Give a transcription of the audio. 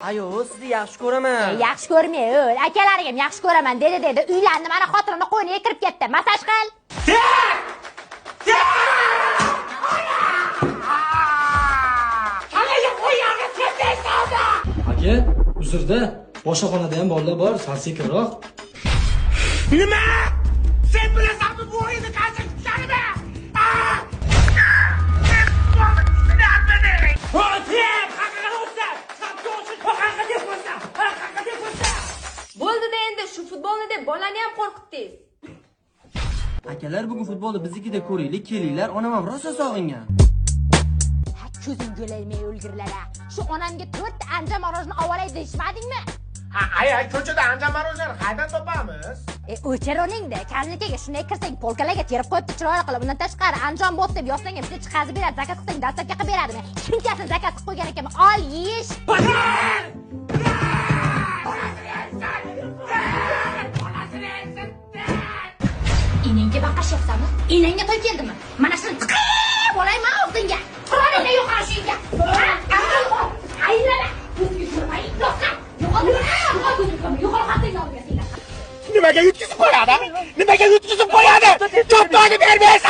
Ayo, sizni yaxshi ko'raman. Yaxshi ko'rmay, akalarim yaxshi ko'raman dedi. Uylandi, mana xotinini qo'yniga kirib ketdi. Masaj qil. Aka, uzrda boshqa xonada ham bolalar bor, sal sekinroq. Nima? Sen bilasanmi bu o'yinni qancha kutishlarini? Bo'ldi-da endi shu futbolni deb bolani ham qo'rqitdingiz. Akalar, bugun futbolni biznikida ko'raylik, kelinglar. Onam ham rosa sog'ingan. Ko'zing yo'laymay o'lgirlar. Shu onamga 4 ta anja morojni olay deyishmadingmi? Ay, ko'chada anja marojani qaydan topamiz? O'chironingda, karnikaga shunday kirsang, polkalarga terib qo'yibdi chiroyli qilib. Undan tashqari anjom bo'p deb yozsangiz, bitta chiqazib beradi, zakaz qilsang, dastlabga qilib beradimi? Kimkasini zakaz qilib qo'ygan ekanman. Ol, yeyish. Inangga baqashyapsanmi? Inangga to'y keldimi? Mana shuni tiqib olayman og'zingga. Qur'oningga yo'qolishingga. Aylana. Ko'zga ko'rmay, yo'qqa. Nimaga yutkizib qo'yadi? Nimaga yutkizib qo'yadi? Choptoni bermaysan!